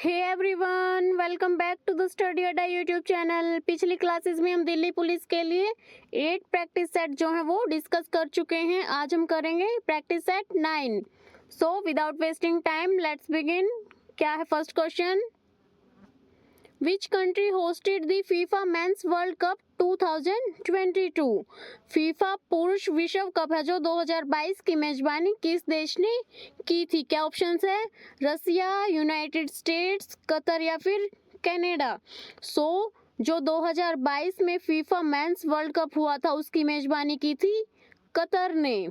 Hey everyone, welcome back to the Study Adda YouTube channel. पिछली classes में हम Delhi police के लिए 8 प्रैक्टिस सेट जो है वो डिस्कस कर चुके हैं। आज हम करेंगे practice set 9। So without wasting time let's begin. क्या है first question? Which country hosted the FIFA Men's World Cup 2022? FIFA पुरुष विश्व कप है जो 2022 की मेजबानी किस देश ने की थी? क्या ऑप्शंस है? रसिया, यूनाइटेड स्टेट्स, कतर या फिर कनाडा। जो 2022 में फीफा मेंस वर्ल्ड कप हुआ था उसकी मेजबानी की थी कतर ने।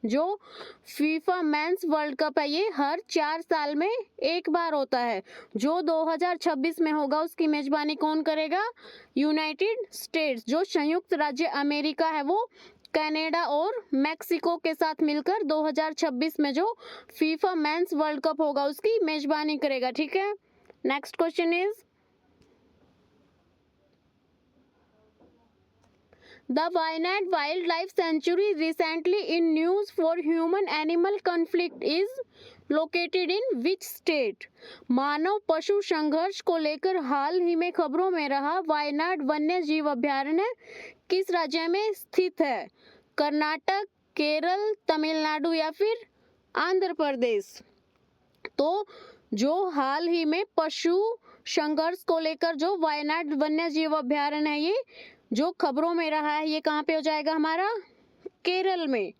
जो फीफा मेंस वर्ल्ड कप है ये हर 4 साल में एक बार होता है। जो 2026 में होगा उसकी मेजबानी कौन करेगा? United states. जो संयुक्त राज्य अमेरिका है वो कनाडा और मेक्सिको के साथ मिलकर 2026 में जो फीफा मेंस वर्ल्ड कप होगा उसकी मेजबानी करेगा। ठीक है, next question is The Wayanad Wildlife Sanctuary recently in news for human-animal conflict is located in which state? मानव पशु संघर्ष को लेकर हाल ही में खबरों में रहा वायनाड वन्य जीव अभयारण्य किस राज्य में स्थित है? कर्नाटक, केरल, तमिलनाडु या फिर आंध्र प्रदेश। तो जो हाल ही में पशु संघर्ष को लेकर जो वायनाड वन्य जीव अभयारण्य है ये जो खबरों में रहा है ये कहाँ पे हो जाएगा? हमारा केरल में।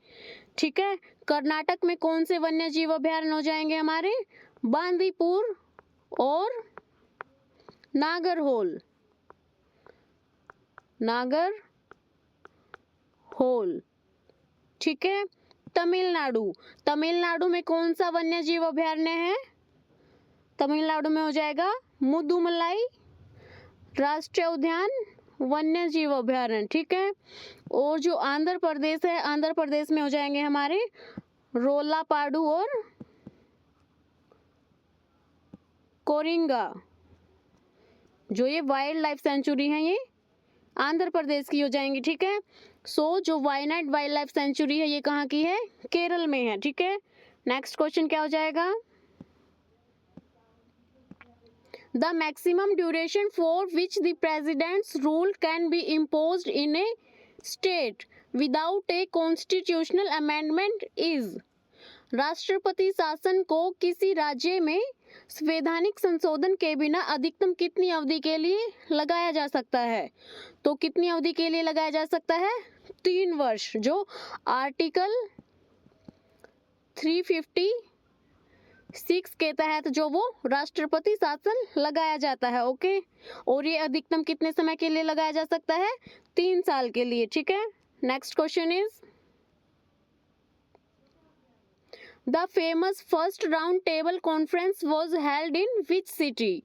ठीक है, कर्नाटक में कौन से वन्य जीव अभयारण्य हो जाएंगे? हमारे बांदीपुर और नागरहोल। ठीक है, तमिलनाडु में कौन सा वन्य जीव अभयारण्य है? तमिलनाडु में हो जाएगा मुदुमलाई राष्ट्रीय उद्यान वन्य जीव अभयारण्य। ठीक है, और जो आंध्र प्रदेश है आंध्र प्रदेश में हो जाएंगे हमारे रोलापाडू और कोरिंगा। जो ये वाइल्ड लाइफ सेंचुरी है ये आंध्र प्रदेश की हो जाएंगी। ठीक है, जो वायनाड वाइल्ड लाइफ सेंचुरी है ये कहाँ की है? केरल में है। ठीक है, नेक्स्ट क्वेश्चन क्या हो जाएगा? The maximum duration for which the president's rule can be imposed in a state without a constitutional amendment is? राष्ट्रपति शासन को किसी राज्य में संवैधानिक संशोधन के बिना अधिकतम कितनी अवधि के लिए लगाया जा सकता है? तो कितनी अवधि के लिए लगाया जा सकता है? 3 वर्ष। जो आर्टिकल 356 के तहत जो वो राष्ट्रपति शासन लगाया जाता है। ओके, और ये अधिकतम कितने समय के लिए लगाया जा सकता है? 3 साल के लिए। ठीक है, next question is the famous first round table conference was held in which city?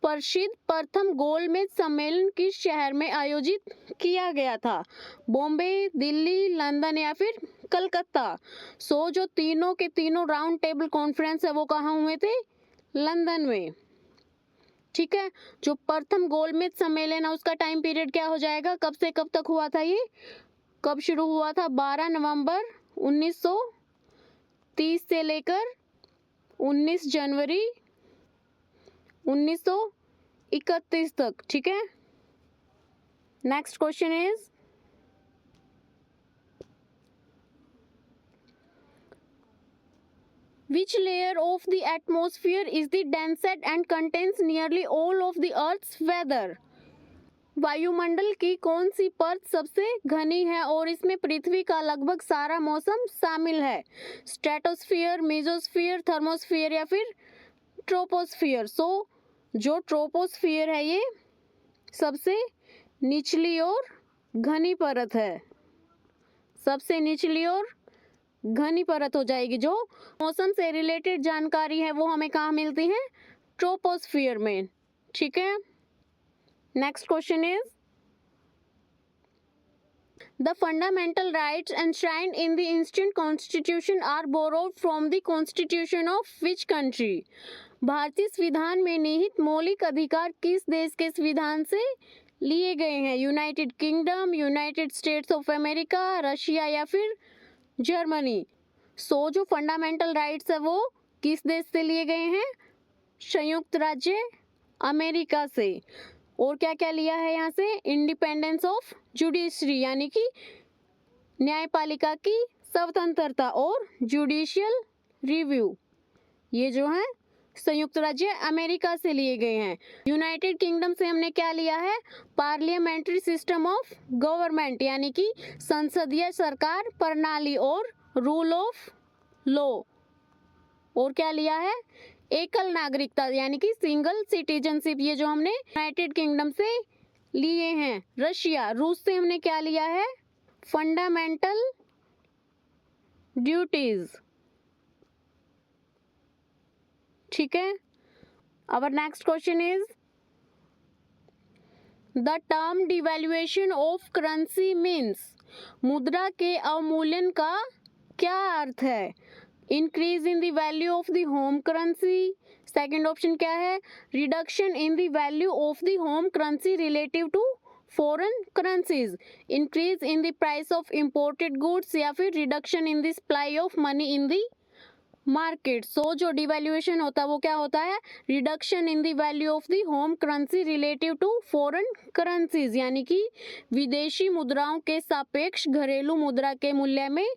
प्रसिद्ध प्रथम गोलमेज सम्मेलन किस शहर में आयोजित किया गया था? बॉम्बे, दिल्ली, लंदन या फिर कलकत्ता। जो तीनों के तीनों राउंड टेबल कॉन्फ्रेंस है वो कहाँ हुए थे? लंदन में। ठीक है, जो प्रथम गोलमेज सम्मेलन है उसका टाइम पीरियड क्या हो जाएगा? कब से कब तक हुआ था ये? कब शुरू हुआ था? 12 नवंबर 1930 से लेकर 19 जनवरी 1931 तक। ठीक है, next question is Which layer of the atmosphere is the densest and contains nearly all of the Earth's weather? वायुमंडल की कौन सी परत सबसे घनी है और इसमें पृथ्वी का लगभग सारा मौसम शामिल है? स्ट्रेटोस्फियर, मेसोस्फियर, थर्मोस्फियर या फिर ट्रोपोस्फियर। जो ट्रोपोस्फियर है ये सबसे निचली और घनी परत है। सबसे निचली और घनी परत हो जाएगी। जो मौसम से रिलेटेड जानकारी है वो हमें कहाँ मिलती है? ट्रोपोस्फियर में। ठीक है, next question is the fundamental rights enshrined in the Indian constitution are borrowed from the constitution of which country? भारतीय संविधान में निहित मौलिक अधिकार किस देश के संविधान से लिए गए हैं? United kingdom, United states of America, Russia या फिर जर्मनी। जो फंडामेंटल राइट्स है वो किस देश से लिए गए हैं? संयुक्त राज्य अमेरिका से। और क्या क्या लिया है यहाँ से, इंडिपेंडेंस ऑफ जुडिशरी यानी कि न्यायपालिका की स्वतंत्रता और जुडिशियल रिव्यू, ये जो है संयुक्त राज्य अमेरिका से लिए गए हैं। यूनाइटेड किंगडम से हमने क्या लिया है, पार्लियामेंट्री सिस्टम ऑफ गवर्नमेंट यानी कि संसदीय सरकार प्रणाली और रूल ऑफ लॉ। और क्या लिया है, एकल नागरिकता यानी कि सिंगल सिटीजनशिप, ये जो हमने यूनाइटेड किंगडम से लिए हैं। रशिया, रूस से हमने क्या लिया है, फंडामेंटल ड्यूटीज। ठीक है। Our next question is the term devaluation of currency means, मुद्रा के अवमूल्यन का क्या अर्थ है, increase in the value of the home currency. Second option क्या है, reduction in the value of the home currency relative to foreign currencies, increase in the price of imported goods, या फिर reduction in the supply of money in the market. So जो devaluation होता है वो क्या होता है, reduction in the value of the home currency relative to foreign currencies, यानी कि विदेशी मुद्राओं के सापेक्ष घरेलू मुद्रा के मूल्य में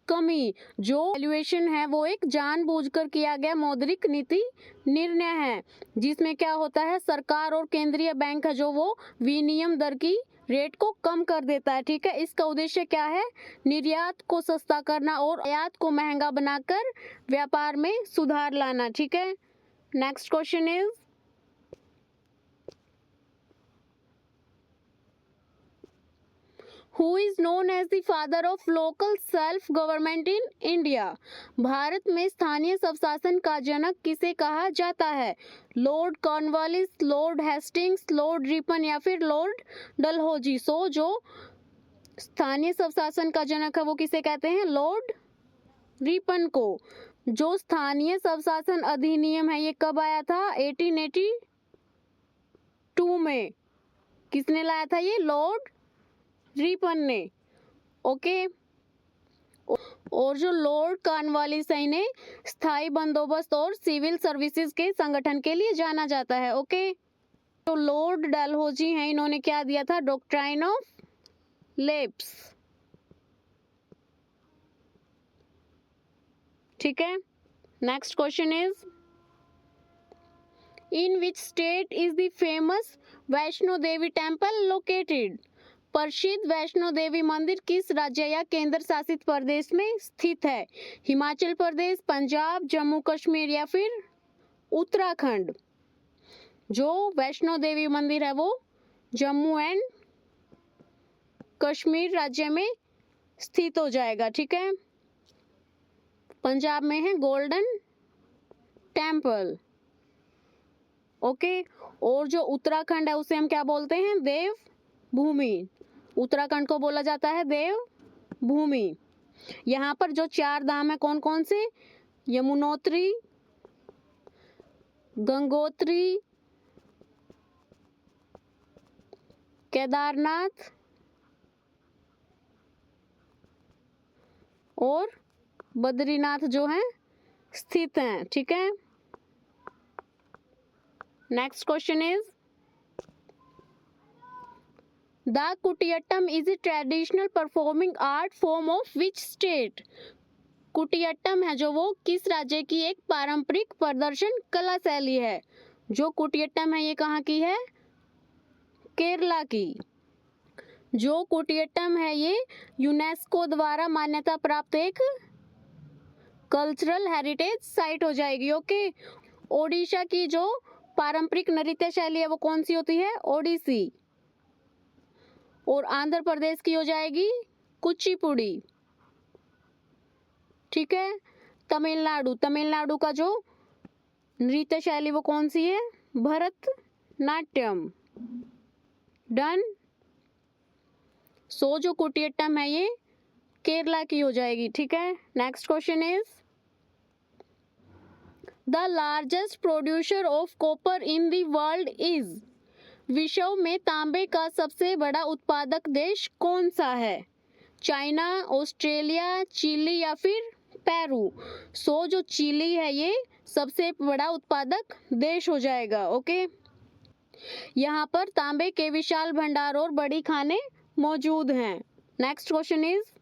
कमी। जो वैल्यूएशन है वो एक जानबूझकर किया गया मौद्रिक नीति निर्णय है, जिसमें क्या होता है, सरकार और केंद्रीय बैंक है जो वो विनिमय दर की रेट को कम कर देता है। ठीक है। इसका उद्देश्य क्या है, निर्यात को सस्ता करना और आयात को महंगा बनाकर व्यापार में सुधार लाना। ठीक है। Next question is Who is known as the father of local self-government in India? Bharat में स्थानीय स्वशासन का जनक किसे कहा जाता है, Lord Cornwallis, Lord Hastings, Lord Ripon या फिर लॉर्ड डलहौजी। सो जो स्थानीय स्वशासन का जनक है वो किसे कहते हैं, लॉर्ड रिपन को। जो स्थानीय स्वशासन अधिनियम है ये कब आया था, 1882 में। किसने लाया था ये, लॉर्ड रिपन ने। ओके। और जो लॉर्ड कॉर्नवालिस है इन्हें स्थायी बंदोबस्त और सिविल सर्विसेज के संगठन के लिए जाना जाता है। ओके। तो लॉर्ड डलहौजी हैं, इन्होंने क्या दिया था, डॉक्ट्राइन ऑफ लेप्स। ठीक है। Next question is in which state is the famous Vaishno Devi temple located, प्रसिद्ध वैष्णो देवी मंदिर किस राज्य या केंद्र शासित प्रदेश में स्थित है, हिमाचल प्रदेश, पंजाब, जम्मू कश्मीर या फिर उत्तराखंड। जो वैष्णो देवी मंदिर है वो जम्मू एंड कश्मीर राज्य में स्थित हो जाएगा। ठीक है। पंजाब में है गोल्डन टेम्पल। ओके। और जो उत्तराखंड है उसे हम क्या बोलते हैं, देव भूमि। उत्तराखंड को बोला जाता है देव भूमि। यहाँ पर जो 4 धाम है कौन कौन से, यमुनोत्री, गंगोत्री, केदारनाथ और बद्रीनाथ जो है स्थित हैं। ठीक है। Next question is the Kutiyattam is a traditional performing art form of which state, Kutiyattam है जो वो किस राज्य की एक पारंपरिक प्रदर्शन कला शैली है। जो कुटियट्टम है ये कहाँ की है, केरला की। जो कुटियट्टम है ये यूनेस्को द्वारा मान्यता प्राप्त एक कल्चरल हेरिटेज साइट हो जाएगी। ओके। ओडिशा की जो पारंपरिक नृत्य शैली है वो कौन सी होती है, ओडिसी। और आंध्र प्रदेश की हो जाएगी कुचिपुड़ी। ठीक है। तमिलनाडु, तमिलनाडु का जो नृत्य शैली वो कौन सी है, भरतनाट्यम। डन। सो जो कुटियट्टम है ये केरला की हो जाएगी। ठीक है। Next question is the largest producer of copper in the world is, विश्व में तांबे का सबसे बड़ा उत्पादक देश कौन सा है, चाइना, ऑस्ट्रेलिया, चिली या फिर पेरू। सो जो चिली है ये सबसे बड़ा उत्पादक देश हो जाएगा। ओके, यहाँ पर तांबे के विशाल भंडार और बड़ी खानें मौजूद हैं। Next question is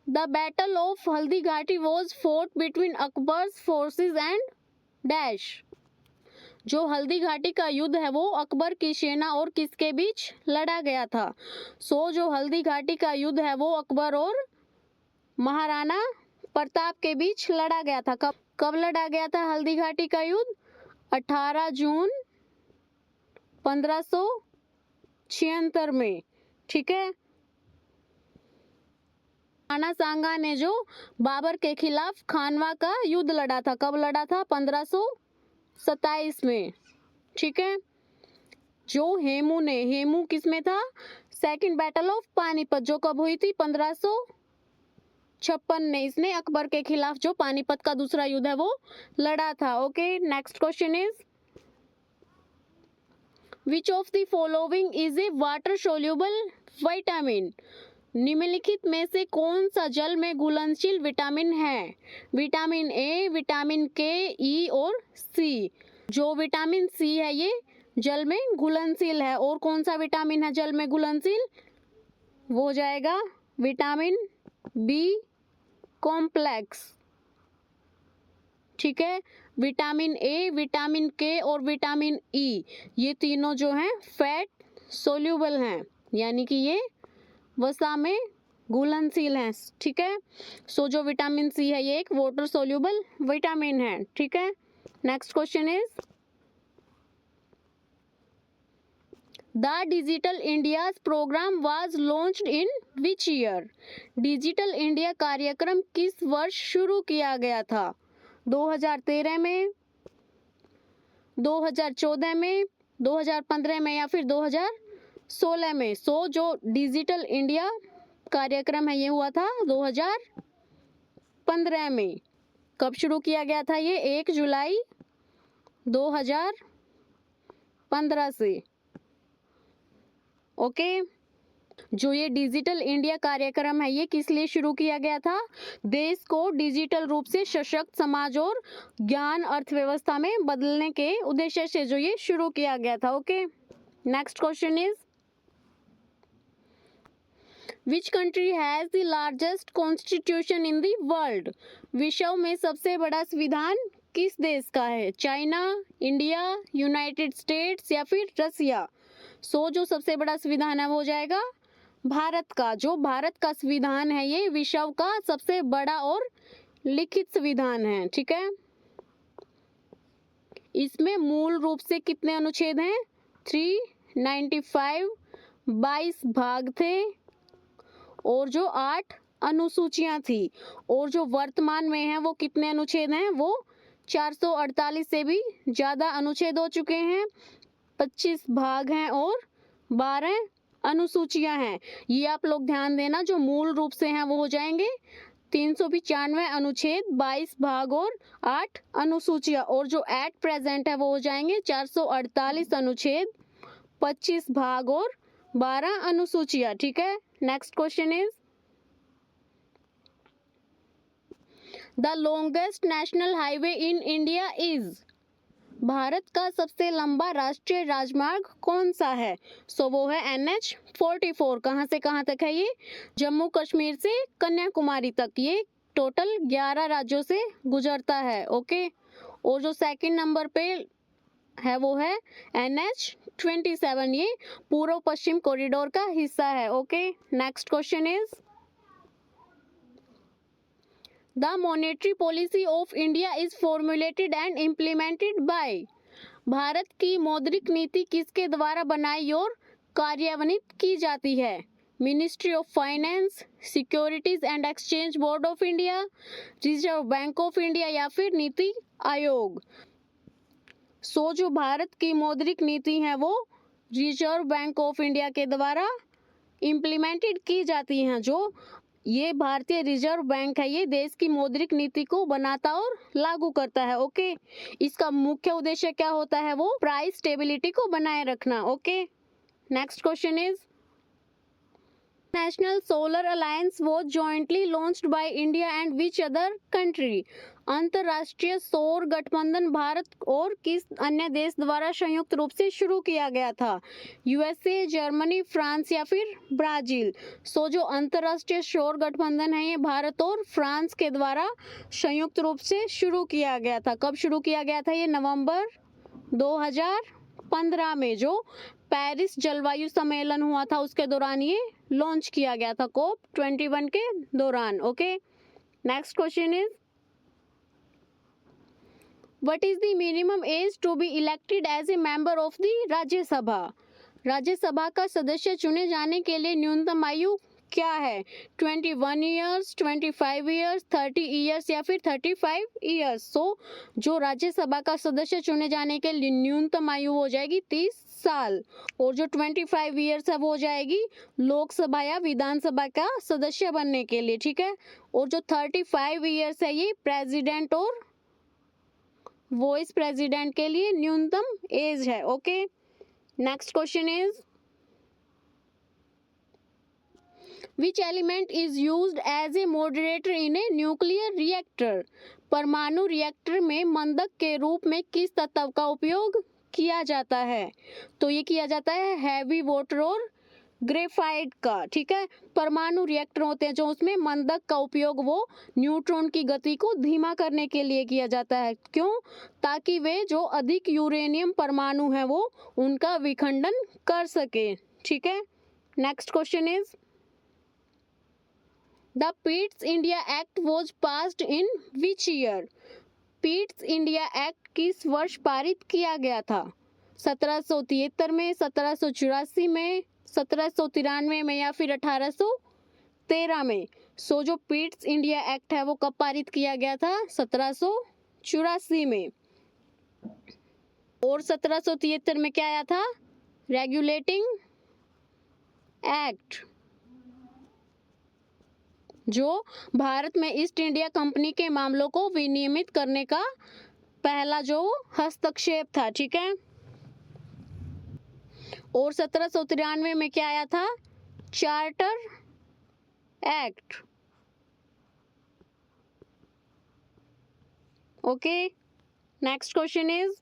the battle of Haldi Ghati was fort between Akbar's forces and dash. जो हल्दी घाटी का युद्ध है वो अकबर की सेना और किसके बीच लड़ा गया था? जो हल्दी घाटी का युद्ध है वो अकबर और महाराणा प्रताप के बीच लड़ा गया था। कब लड़ा गया था हल्दी घाटी का युद्ध? 18 जून 1576 में। ठीक है, राणा सांगा ने जो बाबर के खिलाफ खानवा का युद्ध लड़ा था, कब लड़ा था? 1527 में। ठीक है, जो हेमू किस में था? सेकंड बैटल ऑफ पानीपत, जो कब हुई थी? 1556 में। इसने अकबर के खिलाफ जो पानीपत का दूसरा युद्ध है वो लड़ा था। Okay, next question is which of the following is a water soluble vitamin. निम्नलिखित में से कौन सा जल में घुलनशील विटामिन है? विटामिन ए, विटामिन के, ई और सी। जो विटामिन सी है ये जल में घुलनशील है। और कौन सा विटामिन है जल में घुलनशील? वो हो जाएगा विटामिन बी कॉम्प्लेक्स। ठीक है, विटामिन ए, विटामिन के और विटामिन ई ये तीनों जो हैं फैट सोल्यूबल हैं, यानी कि ये वसा में घुलनशील हैं। ठीक है, जो विटामिन सी है ये एक वाटर सोल्यूबल विटामिन है। ठीक है, next question is the digital India programme was launched in which year. Digital India कार्यक्रम किस वर्ष शुरू किया गया था? 2013 में, 2014 में, 2015 में या फिर 2016 में? जो डिजिटल इंडिया कार्यक्रम है ये हुआ था 2015 में। कब शुरू किया गया था ये? 1 जुलाई 2015 से। ओके, जो ये डिजिटल इंडिया कार्यक्रम है ये किस लिए शुरू किया गया था? देश को डिजिटल रूप से सशक्त समाज और ज्ञान अर्थव्यवस्था में बदलने के उद्देश्य से जो ये शुरू किया गया था। Okay, next question is which country has the largest constitution in the world. विश्व में सबसे बड़ा संविधान किस देश का है? चाइना, इंडिया, यूनाइटेड स्टेट्स या फिर रसिया? जो सबसे बड़ा संविधान है वो हो जाएगा भारत का। जो भारत का संविधान है ये विश्व का सबसे बड़ा और लिखित संविधान है। ठीक है, इसमें मूल रूप से कितने अनुच्छेद हैं? 395, 22 भाग थे और जो 8 अनुसूचियां थी। और जो वर्तमान में है वो कितने अनुच्छेद हैं? वो 448 से भी ज्यादा अनुच्छेद हो चुके हैं, 25 भाग हैं और 12 अनुसूचियां हैं। ये आप लोग ध्यान देना, जो मूल रूप से हैं वो हो जाएंगे 395 अनुच्छेद, 22 भाग और 8 अनुसूचियां। और जो एट प्रेजेंट है वो हो जाएंगे 448 अनुच्छेद, 25 भाग और 12 अनुसूचियां। ठीक है, next question is the longest national highway in India is. Bharat का सबसे लंबा राष्ट्रीय राजमार्ग कौन सा है? वो है NH-44। कहाँ से कहाँ तक है ये? जम्मू कश्मीर से कन्याकुमारी तक। ये टोटल 11 राज्यों से गुजरता है। ओके, और जो सेकंड नंबर पे है वो है NH-27। ये पूर्व पश्चिम कॉरिडोर का हिस्सा है। Okay, next question is the monetary policy of India is formulated and implemented by. Bharat की मौद्रिक नीति किसके द्वारा बनाई और कार्यान्वित की जाती है? Ministry of finance, securities and exchange board of India, reserve bank of India या फिर नीति आयोग? जो भारत की मौद्रिक नीति है वो रिजर्व बैंक ऑफ इंडिया के द्वारा इम्प्लीमेंटेड की जाती हैं। जो ये भारतीय रिजर्व बैंक है ये देश की मौद्रिक नीति को बनाता और लागू करता है। ओके, इसका मुख्य उद्देश्य क्या होता है? वो प्राइस स्टेबिलिटी को बनाए रखना। Okay, next question is National Solar Alliance was jointly launched by India and which other country? अंतर्राष्ट्रीय सौर गठबंधन भारत और किस अन्य देश द्वारा संयुक्त रूप से शुरू किया गया था? यूएसए, जर्मनी, फ्रांस या फिर ब्राजील? जो अंतर्राष्ट्रीय सौर गठबंधन है ये भारत और फ्रांस के द्वारा संयुक्त रूप से शुरू किया गया था। कब शुरू किया गया था? ये नवंबर 2015 में जो पेरिस जलवायु सम्मेलन हुआ था उसके दौरान ये लॉन्च किया गया था, COP21 के दौरान। Okay, next question is what is the minimum age to be elected as a member of the Rajya Sabha? Rajya Sabha का सदस्य चुने जाने के लिए न्यूनतम आयु क्या है? 21 ईयर्स, 25 ईयर्स, 30 ईयर्स या फिर 35 ईयर्स? जो राज्यसभा का सदस्य चुने जाने के लिए न्यूनतम आयु हो जाएगी 30 साल, और जो 25 ईयर्स है वो हो जाएगी लोकसभा या विधानसभा का सदस्य बनने के लिए, ठीक है। और जो 35 ईयर्स है ये प्रेसिडेंट और वाइस प्रेसिडेंट के लिए न्यूनतम एज है। Okay, next question is Which element is used as a moderator in a nuclear reactor? परमाणु रिएक्टर में मंदक के रूप में किस तत्व का उपयोग किया जाता है? तो ये किया जाता है हैवी वाटर और ग्रेफाइट का, ठीक है। परमाणु रिएक्टर होते हैं जो उसमें मंदक का उपयोग वो न्यूट्रॉन की गति को धीमा करने के लिए किया जाता है। क्यों? ताकि वे जो अधिक यूरेनियम परमाणु है वो उनका विखंडन कर सके, ठीक है। Next question is The Pitt's India Act was passed in which year? Pitt's India Act किस वर्ष पारित किया गया था? 1773 में, 1784 में, 1793 में या फिर 1813 में? जो पिट्स इंडिया एक्ट है वो कब पारित किया गया था? 1784 में। और 1773 में क्या आया था? रेगुलेटिंग एक्ट, जो भारत में ईस्ट इंडिया कंपनी के मामलों को विनियमित करने का पहला जो हस्तक्षेप था, ठीक है। और 1793 में क्या आया था? Charter act. Okay, next question is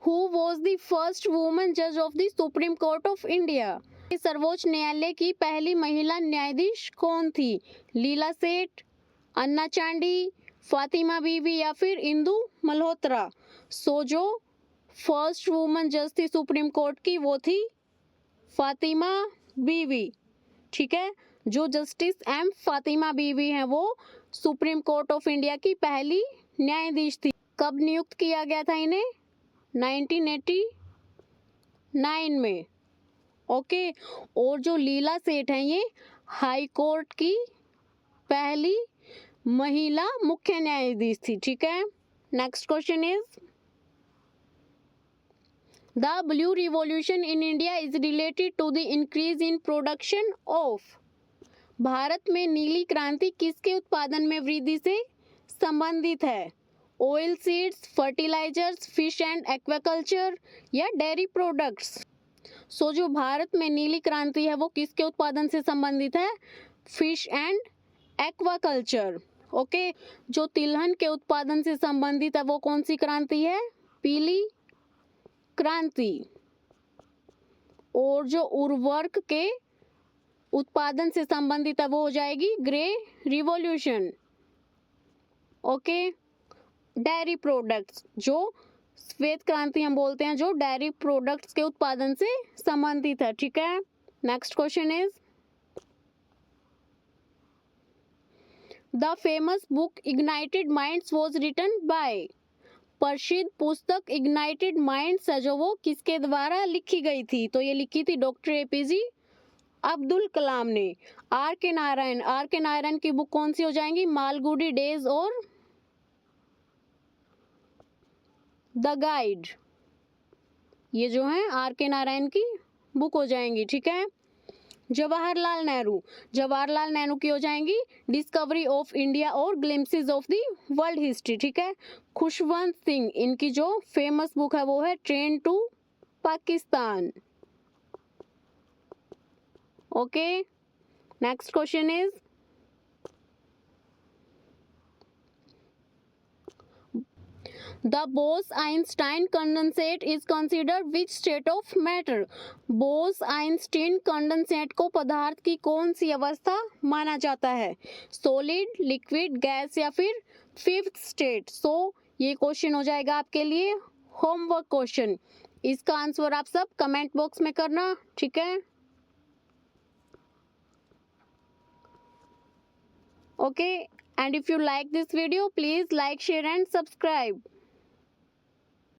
who was the first woman जज of the supreme court of India? सर्वोच्च न्यायालय की पहली महिला न्यायाधीश कौन थी? लीला सेठ, अन्ना चांडी, फातिमा बीवी या फिर इंदु मल्होत्रा? जो फर्स्ट वुमन जज थी सुप्रीम कोर्ट की वो थी फातिमा बीवी, ठीक है। जो जस्टिस एम फातिमा बीवी हैं वो सुप्रीम कोर्ट ऑफ इंडिया की पहली न्यायाधीश थी। कब नियुक्त किया गया था इन्हें? 1989 में। ओके, और जो लीला सेठ हैं ये हाई कोर्ट की पहली महिला मुख्य न्यायाधीश थी, ठीक है। Next question is the blue revolution in India is related to the increase in production of? Bharat में नीली क्रांति किसके उत्पादन में वृद्धि से संबंधित है? Oil seeds, fertilisers, fish and aquaculture या डेयरी प्रोडक्ट्स? जो भारत में नीली क्रांति है वो किसके उत्पादन से संबंधित है? Fish and aquaculture. ओके, जो तिलहन के उत्पादन से संबंधित है वो कौन सी क्रांति है? पीली क्रांति। और जो उर्वरक के उत्पादन से संबंधित है वो हो जाएगी grey revolution. Okay, dairy products, जो श्वेत क्रांति हम बोलते हैं, जो डेयरी प्रोडक्ट्स के उत्पादन से संबंधित है, ठीक है। Next question is the famous book Ignited Minds was written by? प्रसिद्ध पुस्तक इग्नाइटेड माइंड्स है जो वो किसके द्वारा लिखी गई थी? तो ये लिखी थी डॉक्टर एपीजे अब्दुल कलाम ने। आर के नारायण की बुक कौन सी हो जाएंगी? मालगुडी डेज और द गाइड, ये जो है आर के नारायण की बुक हो जाएंगी, ठीक है। जवाहरलाल नेहरू की हो जाएंगी डिस्कवरी ऑफ इंडिया और glimpses of the world history, ठीक है। खुशवंत सिंह, इनकी जो फेमस बुक है वो है Train to Pakistan. Okay, next question is, the Bose-Einstein condensate is considered which state of matter? Bose-Einstein condensate को पदार्थ की कौन सी अवस्था माना जाता है? सॉलिड, लिक्विड, गैस या फिर फिफ्थ स्टेट? सो ये क्वेश्चन हो जाएगा आपके लिए होमवर्क क्वेश्चन। इसका आंसर आप सब कमेंट बॉक्स में करना, ठीक है? Okay, and if you like this video, please like, share and subscribe.